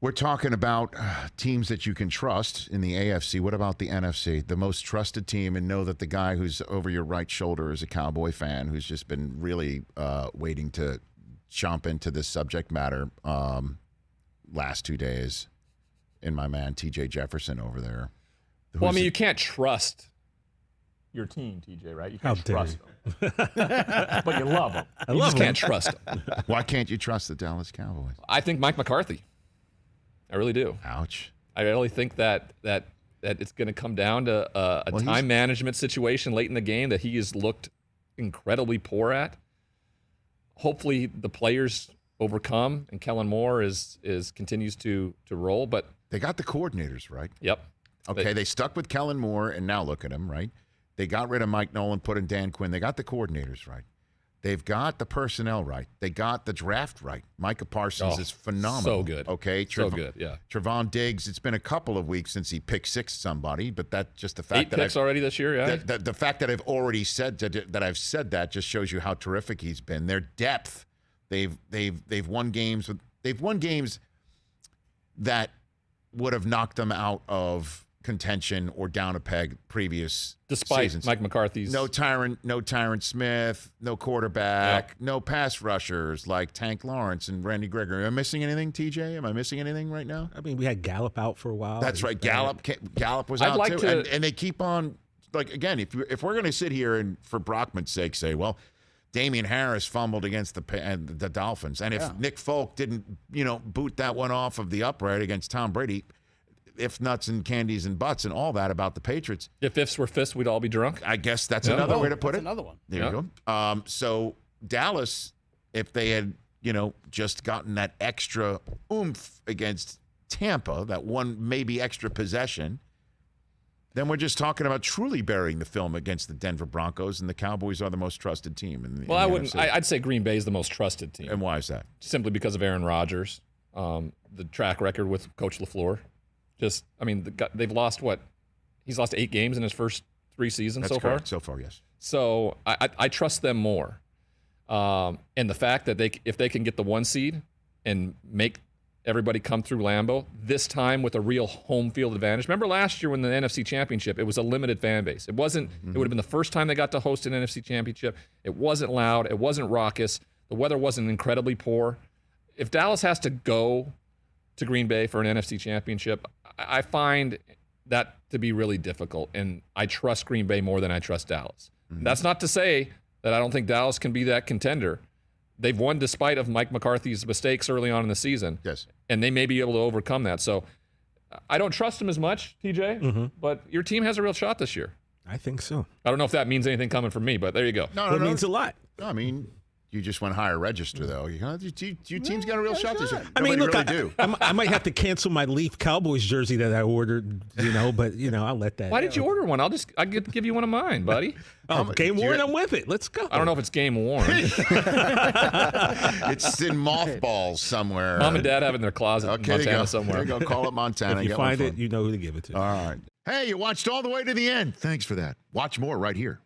We're talking about teams that you can trust in the AFC. What about the NFC? The most trusted team, and know that the guy who's over your right shoulder is a Cowboy fan who's just been really waiting to jump into this subject matter last 2 days. And my man, TJ Jefferson over there. Well, I mean, you can't trust your team, TJ, right? You can't trust them. But you love them. You just can't trust them. Why can't you trust the Dallas Cowboys? I think Mike McCarthy. I really do. Ouch. I really think that it's going to come down to a time management situation late in the game that he has looked incredibly poor at. Hopefully the players overcome and Kellen Moore continues to roll. But they got the coordinators right. Yep. Okay, they stuck with Kellen Moore, and now look at him, right? They got rid of Mike Nolan, put in Dan Quinn. They got the coordinators right. They've got the personnel right. They got the draft right. Micah Parsons is phenomenal. So good. Okay. So good, yeah. Trevon Diggs, it's been a couple of weeks since he picked six somebody, but that's just the fact 8 picks already this year, yeah. The fact that I've already said that just shows you how terrific he's been. Their depth, they've won games that would have knocked them out of contention or down a peg previous despite seasons. Mike McCarthy's no Tyron Smith, no quarterback, no pass rushers like Tank Lawrence and Randy Gregory. Am I missing anything, TJ? Am I missing anything right now? I mean, we had Gallup out for a while. That's right. Gallup was out too, and they keep on. Like again, if we're going to sit here and for Brockman's sake say, well, Damian Harris fumbled against the Dolphins, and if Nick Folk didn't boot that one off of the upright against Tom Brady. If nuts and candies and butts and all that about the Patriots. If ifs were fists, we'd all be drunk. I guess that's another way to put it. Another one. There you go. So Dallas, if they had, just gotten that extra oomph against Tampa, that one maybe extra possession, then we're just talking about truly burying the film against the Denver Broncos, and the Cowboys are the most trusted team. I'd say Green Bay is the most trusted team. And why is that? Simply because of Aaron Rodgers, the track record with Coach LaFleur. They've lost what? He's lost 8 games in his first 3 seasons so far? So far, yes. So I trust them more. And the fact that if they can get the 1 seed and make everybody come through Lambeau, this time with a real home field advantage. Remember last year when the NFC Championship, it was a limited fan base. It wasn't. It would have been the first time they got to host an NFC Championship. It wasn't loud. It wasn't raucous. The weather wasn't incredibly poor. If Dallas has to go to Green Bay for an NFC Championship, I find that to be really difficult, and I trust Green Bay more than I trust Dallas. That's not to say that I don't think Dallas can be that contender. They've won despite of Mike McCarthy's mistakes early on in the season, yes, and they may be able to overcome that. So I don't trust him as much, TJ, but your team has a real shot this year. I think so. I don't know if that means anything coming from me, but there you go. No, it means a lot. No, I mean, you just went higher register, though. Your team's got a real shot this year. I mean, look, really I might have to cancel my Leaf Cowboys jersey that I ordered, but I'll let that. Why did you order one? I'll give you one of mine, buddy. Game worn, I'm with it. Let's go. I don't know if it's game worn. It's in mothballs somewhere. Mom and Dad have it in their closet in Montana somewhere. There you go. Call it Montana. If you find it, you know who to give it to. All right. Hey, you watched all the way to the end. Thanks for that. Watch more right here.